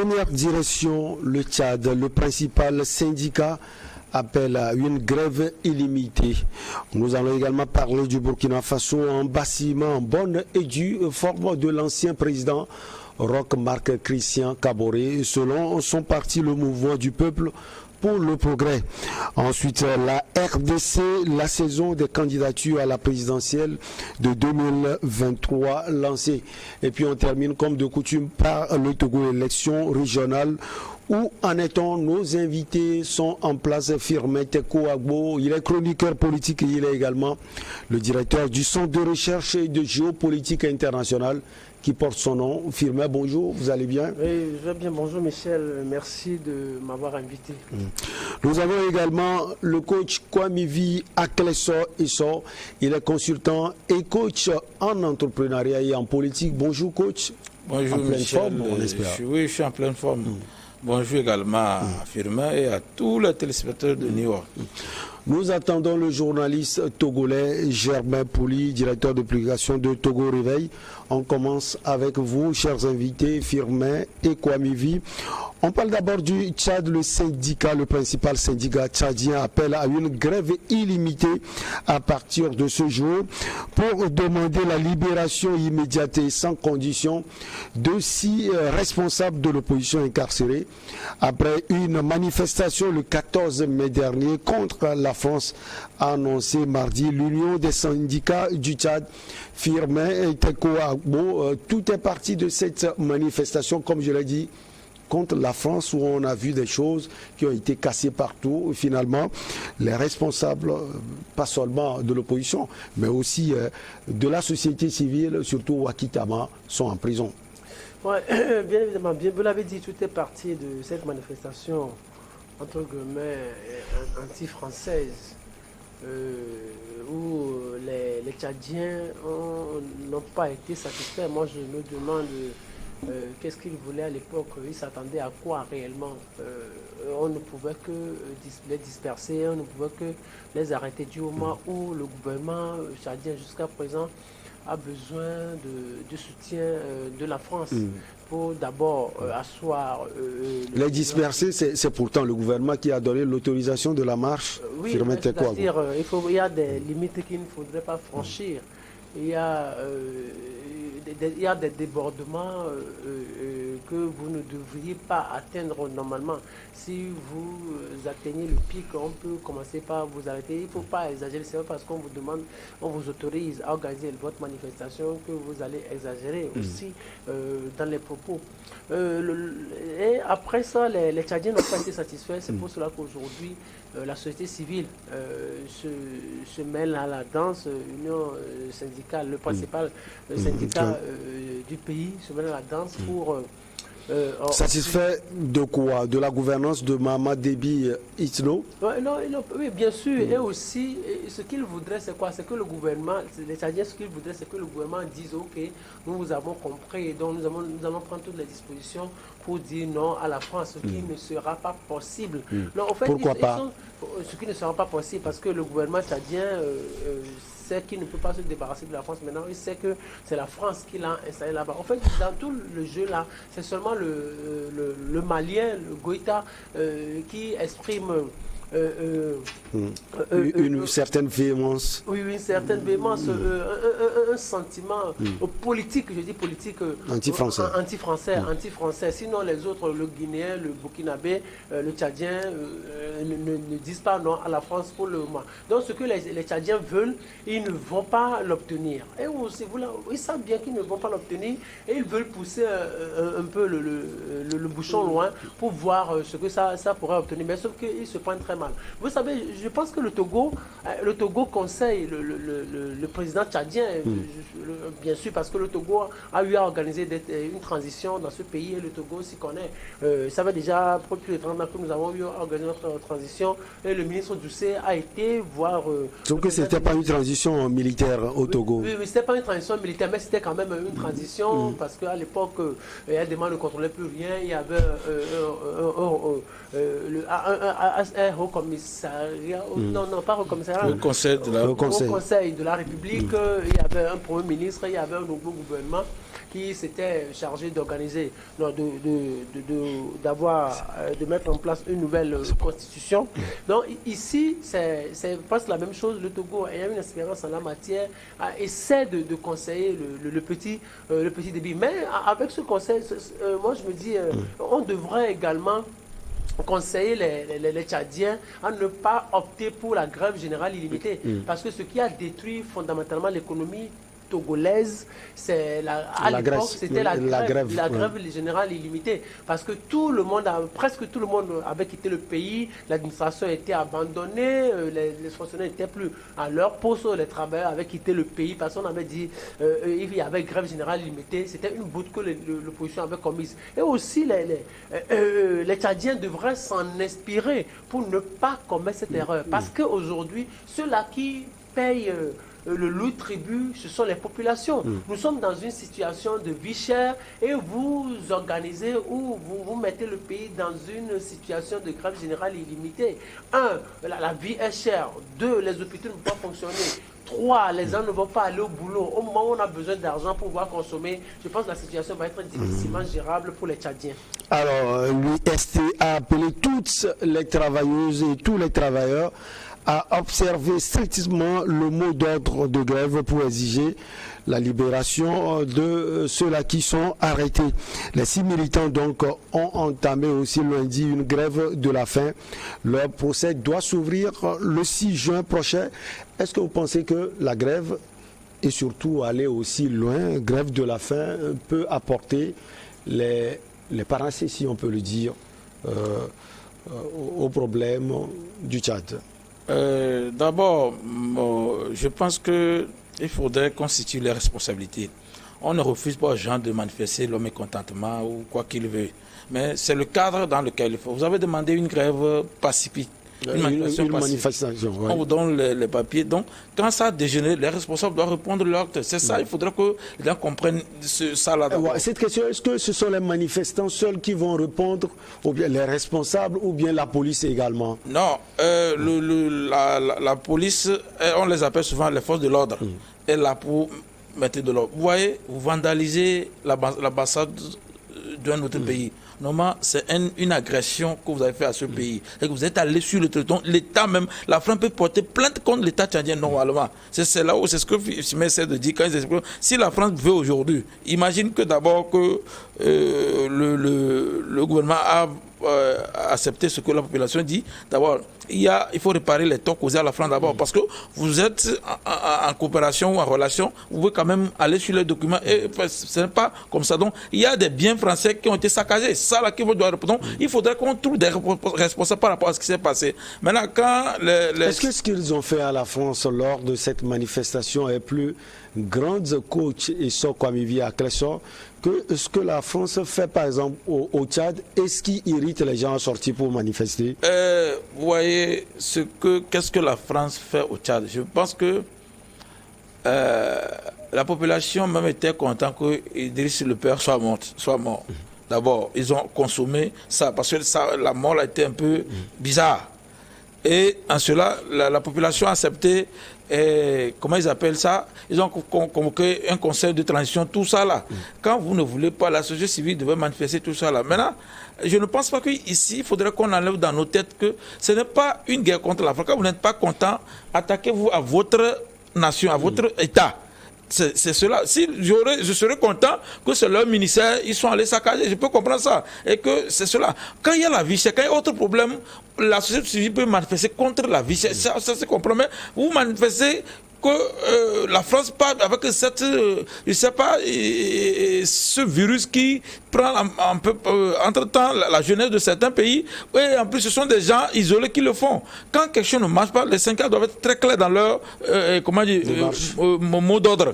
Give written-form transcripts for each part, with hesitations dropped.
Première direction, le Tchad, le principal syndicat appelle à une grève illimitée. Nous allons également parler du Burkina Faso, un bâtiment en bonne et due forme de l'ancien président Roch Marc Christian Kaboré, selon son parti, le mouvement du peuple pour le progrès. Ensuite, la RDC, la saison des candidatures à la présidentielle de 2023 lancée. Et puis on termine comme de coutume par le Togo, élection régionale. Où en est-on? Nos invités sont en place. Firmin Teko Agbo, il est chroniqueur politique et il est également le directeur du Centre de recherche et de géopolitique internationale qui porte son nom. Firmin, bonjour, vous allez bien? Oui, je vais bien, bonjour Michel, merci de m'avoir invité. Nous avons également le coach Kwamivi Akleso Isso, il est consultant et coach en entrepreneuriat et en politique. Bonjour coach. Bonjour en pleine Michel, forme, on espère. Oui, je suis en pleine forme. Bonjour également à Firmin et à tous les téléspectateurs de New York. Nous attendons le journaliste togolais Germain Pouli, directeur de publication de Togo Réveil. On commence avec vous, chers invités, Firmin et Kwamivi. On parle d'abord du Tchad, le syndicat, le principal syndicat tchadien appelle à une grève illimitée à partir de ce jour pour demander la libération immédiate et sans condition de 6 responsables de l'opposition incarcérés après une manifestation le 14 mai dernier contre la France, a annoncé mardi l'Union des syndicats du Tchad. Firmin Teko Agbo, tout est parti de cette manifestation, comme je l'ai dit, contre la France, où on a vu des choses qui ont été cassées partout. Finalement, les responsables, pas seulement de l'opposition, mais aussi de la société civile, surtout Ouakitama, sont en prison. Ouais, bien évidemment, bien, vous l'avez dit, tout est parti de cette manifestation, entre guillemets, anti-française, où les Tchadiens n'ont pas été satisfaits. Moi, je me demande qu'est-ce qu'ils voulaient à l'époque. Ils s'attendaient à quoi réellement? On ne pouvait que les disperser, on ne pouvait que les arrêter du moment où le gouvernement tchadien jusqu'à présent a besoin du soutien de la France pour d'abord asseoir... les disperser, c'est pourtant le gouvernement qui a donné l'autorisation de la marche. Oui, c'est-à-dire il y a des limites qu'il ne faudrait pas franchir. Il y a des débordements que vous ne devriez pas atteindre normalement. Si vous atteignez le pic, on peut commencer par vous arrêter. Il ne faut pas exagérer. C'est parce qu'on vous demande, on vous autorise à organiser votre manifestation que vous allez exagérer aussi dans les propos. Et après ça, les Tchadiens n'ont pas été satisfaits. C'est pour cela qu'aujourd'hui, la société civile se mêle à la danse, l'union syndicale, le principal syndicat du pays se mêle à la danse pour... satisfait de quoi? De la gouvernance de Mahamat Déby Itno? Oui, bien sûr. Et aussi, ce qu'ils voudraient, c'est quoi? C'est que le gouvernement, les Tchadiens, ce qu'ils voudraient, c'est que le gouvernement dise, OK, nous vous avons compris, donc nous allons prendre toutes les dispositions pour dire non à la France, ce qui ne sera pas possible. Non, en fait, pourquoi pas? Ce qui ne sera pas possible, parce que le gouvernement tchadien sait qu'il ne peut pas se débarrasser de la France maintenant. Il sait que c'est la France qui l'a installé là-bas. En fait, dans tout le jeu là, c'est seulement le Malien, le Goïta, qui exprime une certaine véhémence. Oui, une certaine véhémence, un sentiment politique, je dis politique, anti-français. Anti-français. Sinon, les autres, le Guinéen, le Burkinabé, le Tchadien, ne disent pas non à la France pour le moment. Donc, ce que les Tchadiens veulent, ils ne vont pas l'obtenir. Et aussi, ils savent bien qu'ils ne vont pas l'obtenir et ils veulent pousser un peu le bouchon loin pour voir ce que ça pourrait obtenir. Mais sauf qu'ils se prennent très mal. Vous savez, je pense que le Togo conseille le président tchadien, bien sûr, parce que le Togo a eu à organiser une transition dans ce pays et le Togo s'y connaît. Ça fait déjà plus de 30 ans que nous avons eu à organiser notre transition et le ministre Doucet a été voir... Sauf que ce n'était pas une transition militaire au Togo. Oui, ce n'était pas une transition militaire, mais c'était quand même une transition parce qu'à l'époque, Aidema ne contrôlait plus rien. Il y avait un haut commissariat, non, pas haut commissariat, le Conseil de la République, il y avait un premier ministre, il y avait un nouveau gouvernement qui s'était chargé d'organiser, de mettre en place une nouvelle constitution. Donc ici, c'est presque la même chose. Le Togo ayant une expérience en la matière, essaie de conseiller le petit débit. Mais avec ce conseil, moi je me dis, on devrait également conseiller les Tchadiens à ne pas opter pour la grève générale illimitée. Parce que ce qui a détruit fondamentalement l'économie togolaise, c'est à l'époque, c'était la grève générale illimitée. Parce que presque tout le monde avait quitté le pays, l'administration était abandonnée, les fonctionnaires n'étaient plus à leur poste, les travailleurs avaient quitté le pays parce qu'on avait dit il y avait grève générale illimitée, c'était une boute que l'opposition avait commise. Et aussi, les Tchadiens devraient s'en inspirer pour ne pas commettre cette erreur. Parce qu'aujourd'hui, ceux-là qui payent le lourd tribut, ce sont les populations. Nous sommes dans une situation de vie chère et vous organisez ou vous mettez le pays dans une situation de grève générale illimitée. 1, la vie est chère. 2, les hôpitaux ne peuvent pas fonctionner. 3, les gens ne vont pas aller au boulot. Au moment où on a besoin d'argent pour pouvoir consommer, je pense que la situation va être difficilement gérable pour les Tchadiens. Alors, l'UST a appelé toutes les travailleuses et tous les travailleurs à observer strictement le mot d'ordre de grève pour exiger la libération de ceux-là qui sont arrêtés. Les 6 militants donc ont entamé aussi lundi une grève de la faim. Leur procès doit s'ouvrir le 6 juin prochain. Est-ce que vous pensez que la grève, et surtout aller aussi loin, grève de la faim, peut apporter les parancées, si on peut le dire, au problème du Tchad? D'abord, je pense qu'il faudrait constituer les responsabilités. On ne refuse pas aux gens de manifester leur mécontentement ou quoi qu'ils veulent. Mais c'est le cadre dans lequel il faut. Vous avez demandé une grève pacifique. Une manifestation. Ouais. On vous donne les papiers. Donc, quand ça a dégénéré, les responsables doivent répondre leur acte. C'est ça, il faudrait que les gens comprennent ça là. Cette question, est-ce que ce sont les manifestants seuls qui vont répondre, ou bien les responsables, ou bien la police également? Non, la police, on les appelle souvent les forces de l'ordre. Et là pour mettre de l'ordre. Vous voyez, vous vandalisez l'ambassade d'un autre pays. Normalement, c'est une agression que vous avez fait à ce pays. Et que vous êtes allé sur le territoire. L'État même, la France peut porter plainte contre l'État tchadien normalement. C'est là où c'est ce que je essaie de dire. Si la France veut aujourd'hui, imagine que d'abord que le gouvernement a accepté ce que la population dit. D'abord, il faut réparer les torts causés à la France d'abord, parce que vous êtes en coopération ou en relation, vous pouvez quand même aller sur les documents et ce n'est pas comme ça. Donc, il y a des biens français qui ont été saccagés. Ça, là, qui doit répondre. Il faudrait qu'on trouve des responsables par rapport à ce qui s'est passé. Maintenant, quand Est-ce que ce qu'ils ont fait à la France lors de cette manifestation est plus grande coach et Sokwamivi à Clesson que ce que la France fait par exemple au Tchad et ce qui irrite les gens à sortir pour manifester? Vous voyez, qu'est-ce que la France fait au Tchad? Je pense que la population même était contente que Idriss le Père soit mort. D'abord, ils ont consommé ça parce que la mort a été un peu bizarre. Et en cela, la population a accepté, comment ils appellent ça? Ils ont convoqué un conseil de transition, tout ça là. Quand vous ne voulez pas, la société civile devait manifester tout ça là. Maintenant, je ne pense pas qu'ici, il faudrait qu'on enlève dans nos têtes que ce n'est pas une guerre contre l'Afrique. Quand vous n'êtes pas content, attaquez-vous à votre nation, à votre État. C'est cela. Si je serais content que c'est leur ministère, ils sont allés saccager, je peux comprendre ça. Et que c'est cela. Quand il y a la vie chère, quand il y a autre problème, la société civile peut manifester contre la vie chère. Ça se comprend. Mais vous manifestez que la France part avec cette, je sais pas, ce virus qui prend un peu, entre-temps, la jeunesse de certains pays. Et en plus, ce sont des gens isolés qui le font. Quand quelque chose ne marche pas, les 5 ans doivent être très clairs dans leur, mot d'ordre.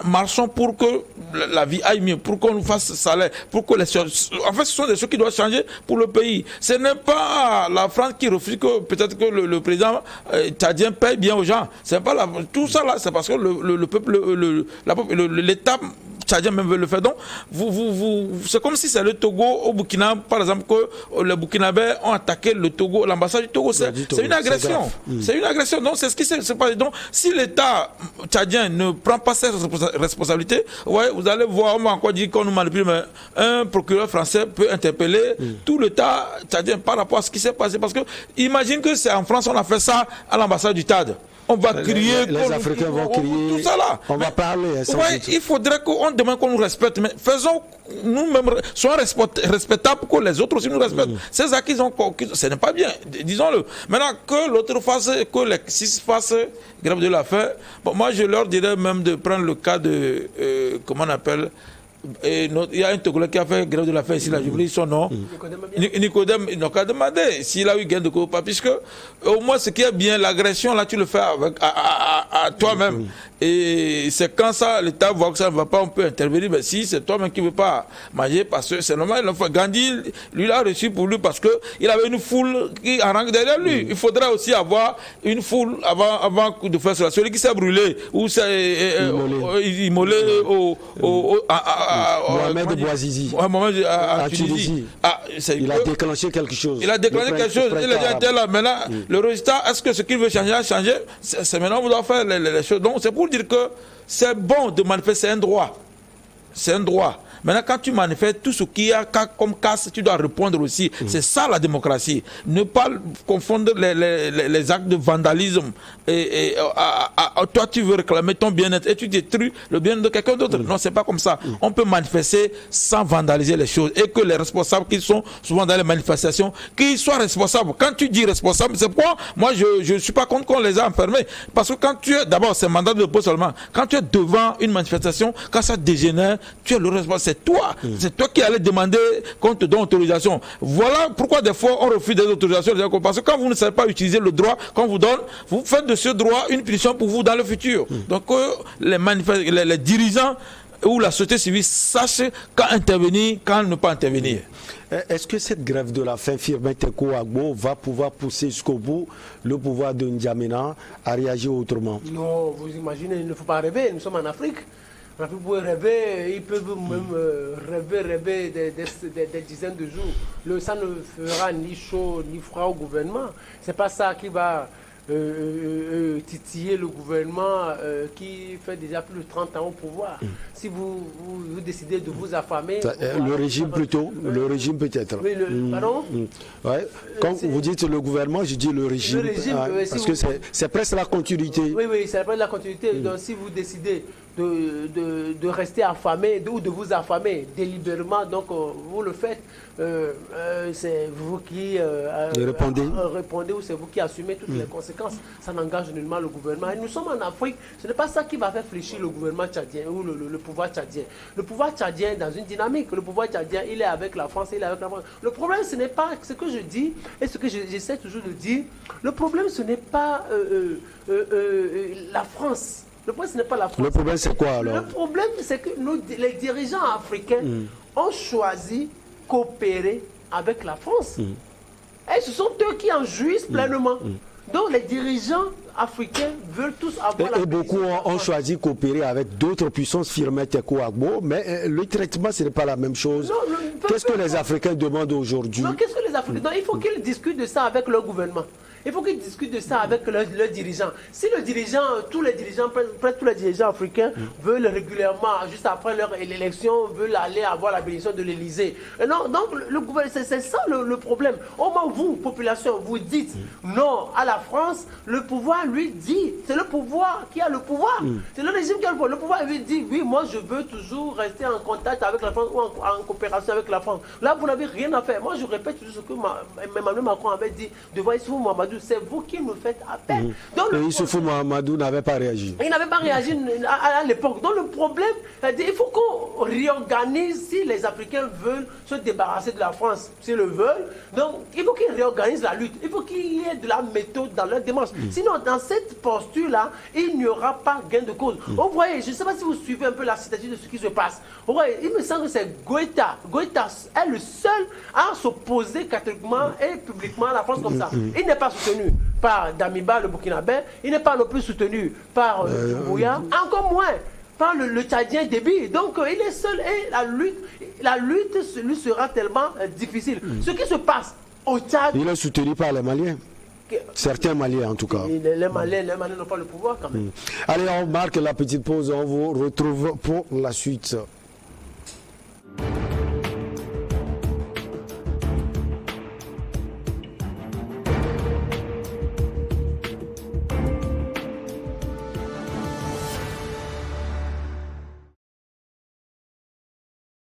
Marchons pour que la vie aille mieux, pour qu'on nous fasse salaire, pour que en fait, ce sont des choses qui doivent changer pour le pays. Ce n'est pas la France qui refuse que peut-être que le président tchadien paye bien aux gens. C'est pas tout ça là, c'est parce que le peuple, l'État Tchadiens même veulent le faire. Donc, c'est comme si c'est le Togo au Burkina, par exemple, que les Burkinabés ont attaqué le Togo, l'ambassade du Togo. C'est une agression. C'est une agression. Donc, c'est ce qui s'est passé. Donc, si l'État tchadien ne prend pas ses responsabilités, ouais, vous allez voir, on m'a encore dit qu'on nous manipule, mais un procureur français peut interpeller tout l'État tchadien par rapport à ce qui s'est passé. Parce que, imagine que c'est en France, on a fait ça à l'ambassade du TAD. On va crier, les Africains vont crier, tout ça là. On va parler. Ouais, il faudrait qu'on demande qu'on nous respecte, mais faisons nous-mêmes, soyons respectables pour que les autres aussi nous respectent. C'est ça qu'ils ont, ce n'est pas bien, disons-le. Maintenant, que l'autre fasse, que les 6 fassent grève de la faim, bon, moi je leur dirais même de prendre le cas de, comment on appelle, il y a un Togolais qui a fait grève de la faim ici, là, j'oublie son nom. Nicodème, il n'a qu'à demander s'il a eu gain de cause ou pas, puisque au moins ce qui est bien, l'agression, là, tu le fais avec, à toi-même. Et c'est quand ça, l'État voit que ça ne va pas, on peut intervenir. Mais si c'est toi-même qui ne veux pas manger, parce que c'est normal, Gandhi, lui, l'a reçu pour lui parce qu'il avait une foule qui en rang derrière lui. Il faudrait aussi avoir une foule avant de faire cela. Celui qui s'est brûlé ou s'est immolé Mohamed Bouazizi à Tunisie. Il a déclenché quelque chose. Il a déclenché quelque chose. Il a dit là. Maintenant, le résultat, est-ce que ce qu'il veut changer a changé? C'est maintenant on doit faire les choses. Donc c'est pour dire que c'est bon de manifester, c'est un droit. C'est un droit. Maintenant, quand tu manifestes, tout ce qu'il y a comme casse, tu dois répondre aussi. C'est ça la démocratie. Ne pas confondre les actes de vandalisme. Toi, tu veux réclamer ton bien-être et tu détruis le bien-être de quelqu'un d'autre. Non, c'est pas comme ça. On peut manifester sans vandaliser les choses. Et que les responsables qui sont souvent dans les manifestations, qu'ils soient responsables. Quand tu dis responsable, c'est pourquoi moi, je ne suis pas contre qu'on les a enfermés. Parce que quand tu es, d'abord, c'est mandat de dépôt seulement. Quand tu es devant une manifestation, quand ça dégénère, tu es le responsable. C'est toi qui allais demander qu'on te donne autorisation. Voilà pourquoi des fois on refuse des autorisations. Parce que quand vous ne savez pas utiliser le droit qu'on vous donne, vous faites de ce droit une punition pour vous dans le futur. Donc les dirigeants ou la société civile sachent quand intervenir, quand ne pas intervenir. Est-ce que cette grève de la faim, Firmin Tekou Agbo, va pouvoir pousser jusqu'au bout le pouvoir de N'Djamena à réagir autrement? Non, vous imaginez, il ne faut pas rêver, nous sommes en Afrique. Vous pouvez rêver, ils peuvent même rêver des dizaines de jours. Ça ne fera ni chaud ni froid au gouvernement. Ce n'est pas ça qui va titiller le gouvernement qui fait déjà plus de 30 ans au pouvoir. Si vous décidez de vous affamer... le régime plutôt, le régime peut-être. Oui, pardon ouais. Quand vous dites le gouvernement, je dis le régime, parce que c'est presque la continuité. Oui, c'est presque la continuité. Donc si vous décidez de rester affamé ou de vous affamer délibérément, donc vous le faites, c'est vous qui répondez ou c'est vous qui assumez toutes les conséquences. Ça n'engage nullement le gouvernement. Et nous sommes en Afrique, ce n'est pas ça qui va faire fléchir le gouvernement tchadien ou le pouvoir tchadien. Le pouvoir tchadien est dans une dynamique. Le pouvoir tchadien, il est avec la France, il est avec la France. Le problème, ce n'est pas ce que je dis et ce que j'essaie toujours de dire. Le problème, ce n'est pas la France. Le problème, ce n'est pas la France. Le problème, c'est quoi alors? Le problème, c'est que les dirigeants africains ont choisi coopérer avec la France. Et ce sont eux qui en jouissent pleinement. Donc les dirigeants africains veulent tous avoir la... Et beaucoup ont choisi coopérer avec d'autres puissances, Firmin Tekou Agbo, mais le traitement, ce n'est pas la même chose. Qu'est-ce que les Africains demandent aujourd'hui? Qu'est-ce que les Africains... Donc, il faut qu'ils discutent de ça avec leur gouvernement. Il faut qu'ils discutent de ça avec leurs dirigeants. Si le dirigeant, presque tous les dirigeants africains veulent régulièrement, juste après leur élection, veulent aller avoir la bénédiction de l'Élysée. Non, donc c'est ça le problème. Au moins vous, population, vous dites non à la France, le pouvoir lui dit, c'est le pouvoir qui a le pouvoir. C'est le régime qui a le pouvoir. Le pouvoir lui dit, oui, moi je veux toujours rester en contact avec la France ou en coopération avec la France. Là, vous n'avez rien à faire. Moi, je répète toujours ce que Emmanuel Macron avait dit devant Issoufou Mahamadou. C'est vous qui me faites appel. Et Issoufou Mahamadou n'avait pas réagi. Il n'avait pas réagi à l'époque. Donc le problème, il faut qu'on réorganise si les Africains veulent se débarrasser de la France, s'ils le veulent. Donc il faut qu'ils réorganisent la lutte. Il faut qu'il y ait de la méthode dans leur démarche. Sinon, dans cette posture-là, il n'y aura pas gain de cause. Vous voyez, je ne sais pas si vous suivez un peu la citation de ce qui se passe. Vous voyez, il me semble que c'est Goïta. Goïta est le seul à s'opposer catégoriquement et publiquement à la France comme ça. Il n'est pas soutenu par Damiba, le Burkinabé. Il n'est pas non plus soutenu par Doumbouya. Encore moins par le Tchadien Déby. Donc il est seul et la lutte lui sera tellement difficile. Ce qui se passe au Tchad... Il est soutenu par les Maliens. Certains Maliens en tout cas. Les Maliens n'ont pas le pouvoir quand même. Allez, on marque la petite pause, on vous retrouve pour la suite.